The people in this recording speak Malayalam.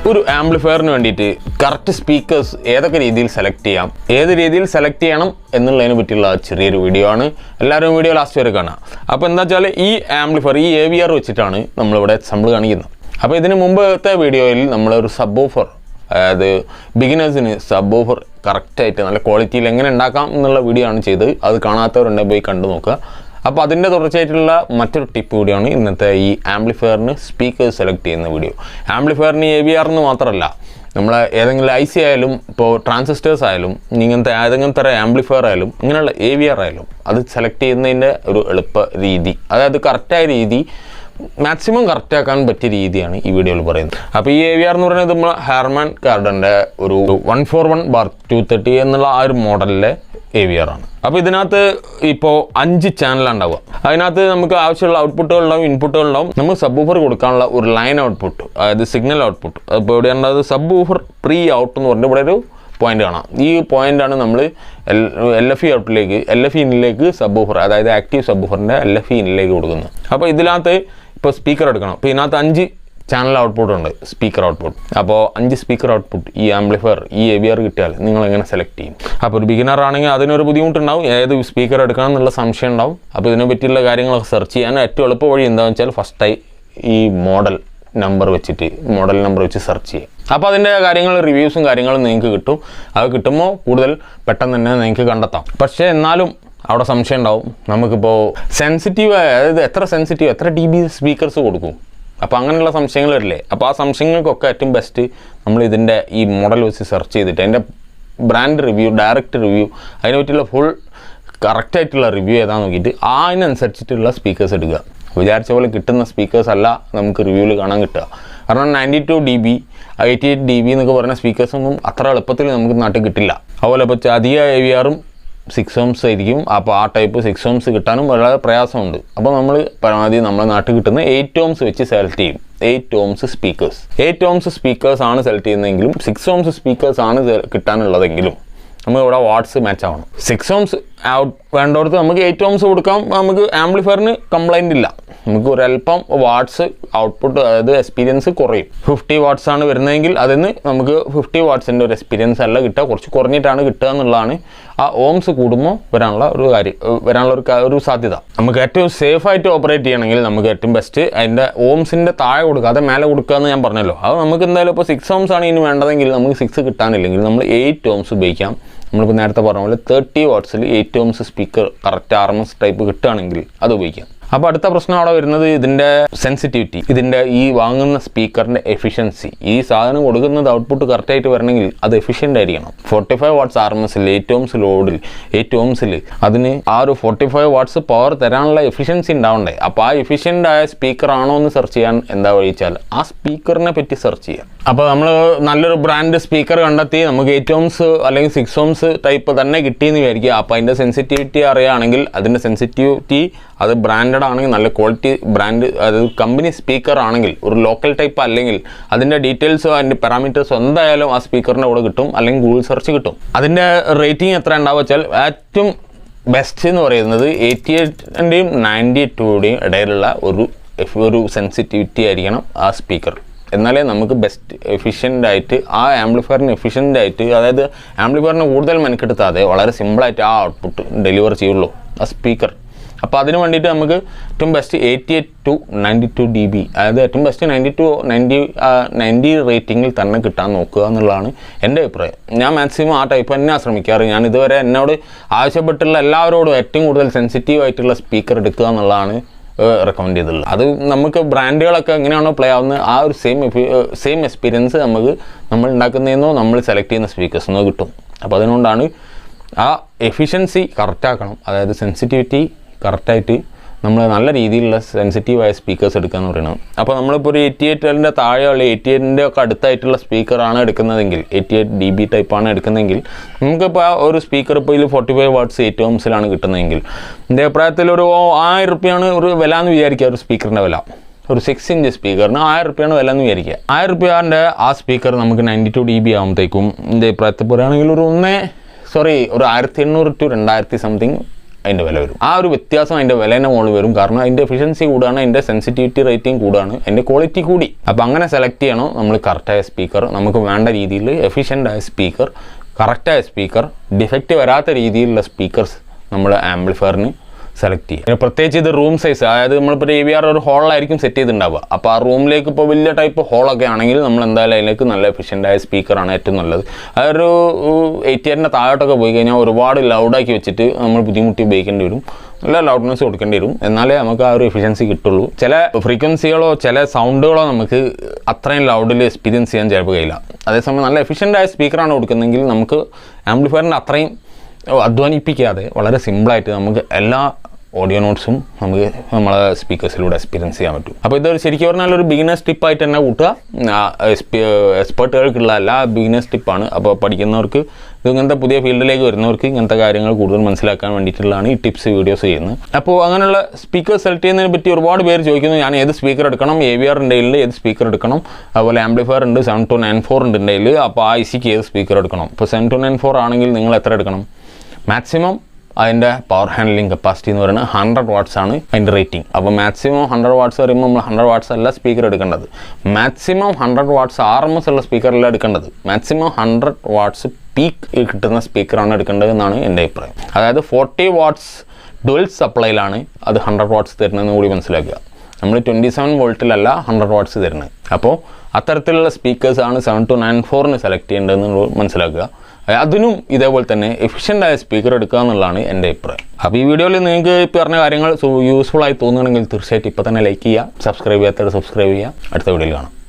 ഒരു ആംപ്ലിഫയറിന് വേണ്ടിയിട്ട് കറക്റ്റ് സ്പീക്കേഴ്സ് ഏതൊക്കെ രീതിയിൽ സെലക്ട് ചെയ്യാം, ഏത് രീതിയിൽ സെലക്ട് ചെയ്യണം എന്നുള്ളതിനെ പറ്റിയുള്ള ചെറിയൊരു വീഡിയോ ആണ്. എല്ലാവരും വീഡിയോ ലാസ്റ്റ് വരെ കാണാം. അപ്പോൾ എന്താ വെച്ചാൽ ഈ ആംപ്ലിഫയർ ഈ AVR വെച്ചിട്ടാണ് നമ്മളിവിടെ അസംബിൾ കാണിക്കുന്നത്. അപ്പോൾ ഇതിന് മുമ്പത്തെ വീഡിയോയിൽ നമ്മളൊരു സബ് ഓഫർ, അതായത് ബിഗിനേഴ്സിന് സബ് ഓഫർ കറക്റ്റായിട്ട് നല്ല ക്വാളിറ്റിയിൽ എങ്ങനെ ഉണ്ടാക്കാം എന്നുള്ള വീഡിയോ ആണ് ചെയ്തത്. അത് കാണാത്തവരുണ്ടെങ്കിൽ പോയി കണ്ടു നോക്കുക. അപ്പോൾ അതിൻ്റെ തുടർച്ചയായിട്ടുള്ള മറ്റൊരു ടിപ്പ് കൂടിയാണ് ഇന്നത്തെ ഈ ആംപ്ലിഫയറിന് സ്പീക്കേഴ്സ് സെലക്ട് ചെയ്യുന്ന വീഡിയോ. ആംപ്ലിഫയറിന് AVR എന്ന് മാത്രമല്ല, നമ്മൾ ഏതെങ്കിലും IC ആയാലും ഇപ്പോൾ ട്രാൻസിസ്റ്റേഴ്സ് ആയാലും ഇങ്ങനത്തെ ഏതെങ്കിലും തരം ആംപ്ലിഫയർ ആയാലും ഇങ്ങനെയുള്ള AVR ആയാലും അത് സെലക്ട് ചെയ്യുന്നതിൻ്റെ ഒരു എളുപ്പ രീതി, അതായത് കറക്റ്റായ രീതി മാക്സിമം കറക്റ്റാക്കാൻ പറ്റിയ രീതിയാണ് ഈ വീഡിയോയിൽ പറയുന്നത്. അപ്പോൾ ഈ AVR എന്ന് പറയുന്നത് നമ്മൾ ഹാർമാൻ കാർഡൻ്റെ ഒരു 141/230 എന്നുള്ള ആ ഒരു മോഡലിലെ AVR ആണ്. അപ്പോൾ ഇതിനകത്ത് ഇപ്പോൾ 5 ചാനലാണ് ഉണ്ടാവുക. അതിനകത്ത് നമുക്ക് ആവശ്യമുള്ള ഔട്ട്പുട്ടുകളുണ്ടാവും, ഇൻപുട്ടുകളുണ്ടാവും. നമുക്ക് സബ് ഊഫർ കൊടുക്കാനുള്ള ഒരു ലൈൻ ഔട്ട്പുട്ട്, അതായത് സിഗ്നൽ ഔട്ട്പുട്ട്. അപ്പോൾ ഇവിടെ ഉണ്ടായത് സബ് ഊഫർ പ്രീ ഔട്ട് എന്ന് പറഞ്ഞിട്ട് ഇവിടെ ഒരു പോയിന്റ് കാണാം. ഈ പോയിന്റാണ് നമ്മൾ LFE ഔട്ടിലേക്ക്, LFE ഇന്നിലേക്ക് സബ് ഊഫർ, അതായത് ആക്റ്റീവ് സബ് ഊഫറിൻ്റെ LFE ഇന്നിലേക്ക് കൊടുക്കുന്നത്. അപ്പോൾ ഇതിനകത്ത് ഇപ്പോൾ സ്പീക്കർ എടുക്കണം. അപ്പോൾ ഇതിനകത്ത് 5 ചാനൽ ഔട്ട്പുട്ട് ഉണ്ട്, സ്പീക്കർ ഔട്ട്പുട്ട്. അപ്പോൾ 5 സ്പീക്കർ ഔട്ട്പുട്ട് ഈ ആംപ്ലിഫയർ ഈ AVR കിട്ടിയാൽ നിങ്ങൾ എങ്ങനെ സെലക്ട് ചെയ്യും? അപ്പോൾ ഒരു ബിഗിനർ ആണെങ്കിൽ അതിനൊരു ബുദ്ധിമുട്ടുണ്ടാവും, ഏത് സ്പീക്കർ എടുക്കണം എന്നുള്ള സംശയം ഉണ്ടാവും. അപ്പോൾ ഇതിനെ പറ്റിയുള്ള കാര്യങ്ങളൊക്കെ സെർച്ച് ചെയ്യാൻ ഏറ്റവും എളുപ്പ വഴി എന്താണെന്ന് വെച്ചാൽ ഫസ്റ്റായി ഈ മോഡൽ നമ്പർ വെച്ച് സെർച്ച് ചെയ്യും. അപ്പോൾ അതിൻ്റെ കാര്യങ്ങൾ റിവ്യൂസും കാര്യങ്ങളും നിങ്ങൾക്ക് കിട്ടും. അത് കിട്ടുമ്പോൾ കൂടുതൽ പെട്ടെന്ന് തന്നെ നിങ്ങൾക്ക് കണ്ടെത്താം. പക്ഷേ എന്നാലും അവിടെ സംശയം ഉണ്ടാവും, നമുക്കിപ്പോൾ സെൻസിറ്റീവ്, അതായത് എത്ര സെൻസിറ്റീവ്, എത്ര dB സ്പീക്കേഴ്സ് കൊടുക്കും, അപ്പോൾ അങ്ങനെയുള്ള സംശയങ്ങൾ വരില്ലേ? അപ്പോൾ ആ സംശയങ്ങൾക്കൊക്കെ ഏറ്റവും ബെസ്റ്റ് നമ്മൾ ഇതിൻ്റെ ഈ മോഡൽ വെച്ച് സെർച്ച് ചെയ്തിട്ട് അതിൻ്റെ ബ്രാൻഡ് റിവ്യൂ, ഡയറക്റ്റ് റിവ്യൂ, അതിനെ പറ്റിയുള്ള ഫുൾ കറക്റ്റായിട്ടുള്ള റിവ്യൂ ഏതാണെന്ന് നോക്കിയിട്ട് അതിനനുസരിച്ചിട്ടുള്ള സ്പീക്കേഴ്സ് എടുക്കുക. വിചാരിച്ച പോലെ കിട്ടുന്ന സ്പീക്കേഴ്സ് അല്ല നമുക്ക് റിവ്യൂവിൽ കാണാൻ കിട്ടുക. കാരണം 92 dB 88 dB എന്നൊക്കെ പറയുന്ന സ്പീക്കേഴ്സൊന്നും അത്ര എളുപ്പത്തിൽ നമുക്ക് നാട്ടിൽ കിട്ടില്ല. അതുപോലെ ഇപ്പോൾ അധിക AVRഉം 6 ohms ആയിരിക്കും. അപ്പോൾ ആ ടൈപ്പ് 6 ohms കിട്ടാനും വളരെ പ്രയാസമുണ്ട്. അപ്പോൾ നമ്മൾ പരമാവധി നമ്മുടെ നാട്ടിൽ കിട്ടുന്ന 8 ohms വെച്ച് സെലക്ട് ചെയ്യും. 8 ohms സ്പീക്കേഴ്സ്, 8 ohms സ്പീക്കേഴ്സ് ആണ് സെലക്ട് ചെയ്യുന്നതെങ്കിലും 6 ohms സ്പീക്കേഴ്സ് ആണ് കിട്ടാനുള്ളതെങ്കിലും നമുക്ക് ഇവിടെ വാട്ട്സ് മാച്ച് ആവണം. 6 ohms ഔട്ട് വേണ്ടവർക്ക് നമുക്ക് 8 ohms കൊടുക്കാം. നമുക്ക് ആംപ്ലിഫയറിന് കംപ്ലൈൻ്റ് ഇല്ല. നമുക്ക് ഒരല്പം വാട്ട്സ് ഔട്ട്പുട്ട്, അതായത് എക്സ്പീരിയൻസ് കുറയും. 50 watts ആണ് വരുന്നതെങ്കിൽ അതിന് നമുക്ക് 50 wattsൻ്റെ ഒരു എക്സ്പീരിയൻസ് അല്ല കിട്ടുക, കുറച്ച് കുറഞ്ഞിട്ടാണ് കിട്ടുക എന്നുള്ളതാണ്. ആ ഓംസ് കൂടുമ്പോൾ വരാനുള്ള ഒരു സാധ്യത. നമുക്ക് ഏറ്റവും സേഫായിട്ട് ഓപ്പറേറ്റ് ചെയ്യണമെങ്കിൽ നമുക്ക് ഏറ്റവും ബെസ്റ്റ് അതിൻ്റെ ഓംസിൻ്റെ താഴെ കൊടുക്കുക, അത് മേലെ കൊടുക്കുക എന്ന് ഞാൻ പറഞ്ഞല്ലോ. അത് നമുക്ക് എന്തായാലും ഇപ്പോൾ 6 ohms ആണ് ഇനി വേണ്ടതെങ്കിൽ നമുക്ക് 6 കിട്ടാനില്ലെങ്കിൽ നമ്മൾ 8 ohms ഉപയോഗിക്കാം. നമ്മളിപ്പോൾ നേരത്തെ പറഞ്ഞ പോലെ 30 wattsൽ 8 ohms speaker correct RMS type കിട്ടുകയാണെങ്കിൽ അത് ഉപയോഗിക്കാം. അപ്പോൾ അടുത്ത പ്രശ്നം അവിടെ വരുന്നത് ഇതിൻ്റെ സെൻസിറ്റിവിറ്റി, ഇതിൻ്റെ ഈ വാങ്ങുന്ന സ്പീക്കറിൻ്റെ എഫിഷ്യൻസി. ഈ സാധനം കൊടുക്കുന്നത് ഔട്ട്പുട്ട് കറക്റ്റായിട്ട് വരണമെങ്കിൽ അത് എഫിഷ്യൻ്റ് ആയിരിക്കണം. 45 watts RMSൽ 8 ohms ലോഡിൽ 8 ohmsൽ അതിന് ആ ഒരു 45 watts പവർ തരാനുള്ള എഫിഷ്യൻസി ഉണ്ടാവണ്ടേ. അപ്പോൾ ആ എഫിഷ്യൻ്റ് ആയ സ്പീക്കർ ആണോ എന്ന് സെർച്ച് ചെയ്യാൻ എന്താ വഴിച്ചാൽ ആ സ്പീക്കറിനെ പറ്റി സെർച്ച് ചെയ്യാം. അപ്പോൾ നമ്മൾ നല്ലൊരു ബ്രാൻഡ് സ്പീക്കർ കണ്ടെത്തി നമുക്ക് 8 ohms അല്ലെങ്കിൽ 6 ohms ടൈപ്പ് തന്നെ കിട്ടിയെന്ന് വിചാരിക്കുക. അപ്പോൾ അതിൻ്റെ സെൻസിറ്റിവിറ്റി അറിയുകയാണെങ്കിൽ അതിൻ്റെ സെൻസിറ്റിവിറ്റി അത് ബ്രാൻഡഡ് ആണെങ്കിൽ നല്ല ക്വാളിറ്റി ബ്രാൻഡ്, അതായത് കമ്പനി സ്പീക്കർ ആണെങ്കിൽ ഒരു ലോക്കൽ ടൈപ്പ് അല്ലെങ്കിൽ അതിൻ്റെ ഡീറ്റെയിൽസോ അതിൻ്റെ പാരാമീറ്റേഴ്സോ എന്തായാലും ആ സ്പീക്കറിൻ്റെ കൂടെ കിട്ടും, അല്ലെങ്കിൽ ഗൂഗിൾ സെർച്ച് കിട്ടും. അതിൻ്റെ റേറ്റിംഗ് എത്ര ഉണ്ടാവുക വെച്ചാൽ ഏറ്റവും ബെസ്റ്റ് എന്ന് പറയുന്നത് 88ൻ്റെയും 92ൻ്റെയും ഇടയിലുള്ള ഒരു സെൻസിറ്റിവിറ്റി ആയിരിക്കണം ആ സ്പീക്കർ. എന്നാലേ നമുക്ക് ബെസ്റ്റ് എഫിഷ്യൻ്റ് ആയിട്ട് ആ ആംപ്ലിഫയറിന് എഫിഷ്യൻ്റ് ആയിട്ട്, അതായത് ആംപ്ലിഫയറിന് കൂടുതൽ മെനക്കെടുത്താതെ വളരെ സിമ്പിളായിട്ട് ആ ഔട്ട്പുട്ട് ഡെലിവർ ചെയ്യുള്ളൂ ആ സ്പീക്കർ. അപ്പോൾ അതിന് വേണ്ടിയിട്ട് നമുക്ക് ഏറ്റവും ബെസ്റ്റ് 88 to 92 dB, അതായത് ഏറ്റവും ബെസ്റ്റ് 90 റേറ്റിങ്ങിൽ തന്നെ കിട്ടാൻ നോക്കുക എന്നുള്ളതാണ് എൻ്റെ അഭിപ്രായം. ഞാൻ മാക്സിമം ആ ടൈപ്പ് തന്നെ ശ്രമിക്കാറ്. ഞാൻ ഇതുവരെ എന്നോട് ആവശ്യപ്പെട്ടുള്ള എല്ലാവരോടും ഏറ്റവും കൂടുതൽ സെൻസിറ്റീവ് ആയിട്ടുള്ള സ്പീക്കർ എടുക്കുക എന്നുള്ളതാണ് റെക്കമെൻഡ് ചെയ്തിട്ടുള്ളത്. അത് നമുക്ക് ബ്രാൻഡുകളൊക്കെ എങ്ങനെയാണോ പ്ലേ ആവുന്നത് ആ ഒരു സെയിം എക്സ്പീരിയൻസ് നമ്മൾ ഉണ്ടാക്കുന്നതെന്നോ നമ്മൾ സെലക്ട് ചെയ്യുന്ന സ്പീക്കേഴ്സിനോ കിട്ടും. അപ്പോൾ അതുകൊണ്ടാണ് ആ എഫിഷ്യൻസി കറക്റ്റാക്കണം, അതായത് സെൻസിറ്റിവിറ്റി കറക്റ്റായിട്ട് നമ്മൾ നല്ല രീതിയിലുള്ള സെൻസിറ്റീവായ സ്പീക്കേഴ്സ് എടുക്കുക എന്ന് പറയുന്നത്. അപ്പോൾ നമ്മളിപ്പോൾ ഒരു 88ൻ്റെ താഴെയുള്ള 88ൻ്റെ ഒക്കെ അടുത്തായിട്ടുള്ള സ്പീക്കറാണ് എടുക്കുന്നതെങ്കിൽ 88 dB ടൈപ്പാണ് എടുക്കുന്നതെങ്കിൽ നമുക്കിപ്പോൾ ഒരു സ്പീക്കർ ഇപ്പോൾ ഇതിൽ 45 watts 8 ohmsലാണ് കിട്ടുന്നതെങ്കിൽ എൻ്റെ അഭിപ്രായത്തിൽ ഒരു 1000 രൂപയാണ് ഒരു വില എന്ന് വിചാരിക്കുക. ഒരു സ്പീക്കറിൻ്റെ വില ഒരു 6 inch സ്പീക്കറിന് 1000 രൂപയാണ് വില എന്ന് വിചാരിക്കുക. 1000 രൂപയുടെ ആ സ്പീക്കർ നമുക്ക് 92 dB ആകുമ്പോഴത്തേക്കും എൻ്റെ അഭിപ്രായത്തിൽ പറയുകയാണെങ്കിൽ ഒരു 1800 to 2000 സംതിങ് അതിൻ്റെ വില വരും. ആ ഒരു വ്യത്യാസം അതിൻ്റെ വിലേൻ്റെ മുകളിൽ വരും. കാരണം അതിൻ്റെ എഫിഷ്യൻസി കൂടാണ്, അതിൻ്റെ സെൻസിറ്റിവിറ്റി റേറ്റിംഗ് കൂടാണ്, അതിൻ്റെ ക്വാളിറ്റി കൂടി. അപ്പോൾ അങ്ങനെ സെലക്ട് ചെയ്യണം നമ്മൾ കറക്റ്റായ സ്പീക്കർ. നമുക്ക് വേണ്ട രീതിയിൽ എഫിഷ്യൻ്റായ സ്പീക്കർ, കറക്റ്റായ സ്പീക്കർ, ഡിഫക്റ്റ് വരാത്ത രീതിയിലുള്ള സ്പീക്കേഴ്സ് നമ്മൾ ആംപ്ലിഫയറിന് സെലക്ട് ചെയ്യുക. പ്രത്യേകിച്ച് ഇത് റൂം സൈസ്, അതായത് നമ്മളിപ്പോൾ AVR ഒരു ഹോളിലായിരിക്കും സെറ്റ് ചെയ്തിട്ടുണ്ടാവുക. അപ്പോൾ ആ റൂമിലേക്ക് ഇപ്പോൾ വലിയ ടൈപ്പ് ഹോളൊക്കെ ആണെങ്കിൽ നമ്മൾ എന്തായാലും അതിലേക്ക് നല്ല എഫിഷ്യൻ്റായ സ്പീക്കറാണ് ഏറ്റവും നല്ലത്. അതൊരു 80 താഴോട്ടൊക്കെ പോയി കഴിഞ്ഞാൽ ഒരുപാട് ലൗഡാക്കി വെച്ചിട്ട് നമ്മൾ ബുദ്ധിമുട്ടി ഉപയോഗിക്കേണ്ടി വരും. നല്ല ലൗഡ്നെസ് കൊടുക്കേണ്ടി വരും. എന്നാലേ നമുക്ക് ആ ഒരു എഫിഷ്യൻസി കിട്ടുള്ളൂ. ചില ഫ്രീക്വൻസികളോ ചില സൗണ്ടുകളോ നമുക്ക് അത്രയും ലൗഡിൽ എക്സ്പീരിയൻസ് ചെയ്യാൻ ചിലപ്പോൾ കഴിയില്ല. അതേസമയം നല്ല എഫിഷ്യൻ്റായ സ്പീക്കറാണ് കൊടുക്കുന്നതെങ്കിൽ നമുക്ക് ആംപ്ലിഫയറിൻ്റെ അത്രയും അധ്വാനിപ്പിക്കാതെ വളരെ സിമ്പിളായിട്ട് നമുക്ക് എല്ലാ ഓഡിയോ നോട്ട്സും നമുക്ക് നമ്മളെ സ്പീക്കേഴ്സിലൂടെ എക്സ്പീരിയൻസ് ചെയ്യാൻ പറ്റും. അപ്പോൾ ഇതൊരു ശരിക്കും പറഞ്ഞാൽ ഒരു ബിഗിനേഴ്സ് ടിപ്പായിട്ട് തന്നെ കൂട്ടുക. എക്സ്പേർട്ടുകൾക്കുള്ള എല്ലാ ബിഗിനേഴ്സ് ടിപ്പാണ്. അപ്പോൾ പഠിക്കുന്നവർക്ക്, ഇങ്ങനത്തെ പുതിയ ഫീൽഡിലേക്ക് വരുന്നവർക്ക് ഇങ്ങനത്തെ കാര്യങ്ങൾ കൂടുതൽ മനസ്സിലാക്കാൻ വേണ്ടിയിട്ടുള്ളതാണ് ഈ ടിപ്സ് വീഡിയോസ് ചെയ്യുന്നത്. അപ്പോൾ അങ്ങനെയുള്ള സ്പീക്കർ സെലക്ട് ചെയ്യുന്നതിനെ പറ്റി ഒരുപാട് പേര് ചോദിക്കുന്നു, ഞാൻ ഏത് സ്പീക്കർ എടുക്കണം, AVR ഉണ്ടെങ്കിൽ ഏത് സ്പീക്കർ എടുക്കണം, അതുപോലെ ആംപ്ലിഫയർ ഉണ്ട് 7294 ഉണ്ട് ഉണ്ടെങ്കിൽ, അപ്പോൾ ആ ICക്ക് ഏത് സ്പീക്കർ എടുക്കണം. ഇപ്പോൾ 7294 ആണെങ്കിൽ നിങ്ങൾ എത്ര എടുക്കണം? മാക്സിമം അതിൻ്റെ പവർ ഹാൻഡ്ലിംഗ് കപ്പാസിറ്റി എന്ന് പറയുന്നത് 100 വാട്ട്സ് ആണ് അതിൻ്റെ റേറ്റിംഗ്. അപ്പോൾ മാക്സിമം 100 വാട്ട്സ് പറയുമ്പോൾ നമ്മൾ 100 വാട്ട്സ് അല്ല സ്പീക്കർ എടുക്കേണ്ടത്. മാക്സിമം 100 വാട്ട്സ് RMS ഉള്ള സ്പീക്കറല്ല എടുക്കേണ്ടത്. മാക്സിമം 100 വാട്ട്സ് പീക്ക് കിട്ടുന്ന സ്പീക്കറാണ് എടുക്കേണ്ടത് എന്നാണ് എൻ്റെ അഭിപ്രായം. അതായത് 40 വാട്ട്സ് ഡുവൽ സപ്ലൈയിലാണ് അത് 100 വാട്ട്സ് തരുന്നതെന്ന് കൂടി മനസ്സിലാക്കുക. നമ്മൾ 27 വോൾട്ടിലല്ല 100 വാട്ട്സ് തരുന്നത്. അപ്പോൾ അത്തരത്തിലുള്ള സ്പീക്കേഴ്സാണ് 7294 സെലക്ട് ചെയ്യേണ്ടതെന്ന് മനസ്സിലാക്കുക. അതിനും ഇതേപോലെ തന്നെ എഫിഷ്യൻ്റായ സ്പീക്കർ എടുക്കുക എന്നുള്ളതാണ് എൻ്റെ അഭിപ്രായം. അപ്പോൾ ഈ വീഡിയോയിൽ നിങ്ങൾക്ക് ഇപ്പോൾ പറഞ്ഞ കാര്യങ്ങൾ യൂസ്ഫുൾ ആയി തോന്നുകയാണെങ്കിൽ തീർച്ചയായിട്ടും ഇപ്പോൾ തന്നെ ലൈക്ക് ചെയ്യുക, സബ്സ്ക്രൈബ് ചെയ്യാത്തവർ സബ്സ്ക്രൈബ് ചെയ്യുക. അടുത്ത വീഡിയോയിൽ കാണാം.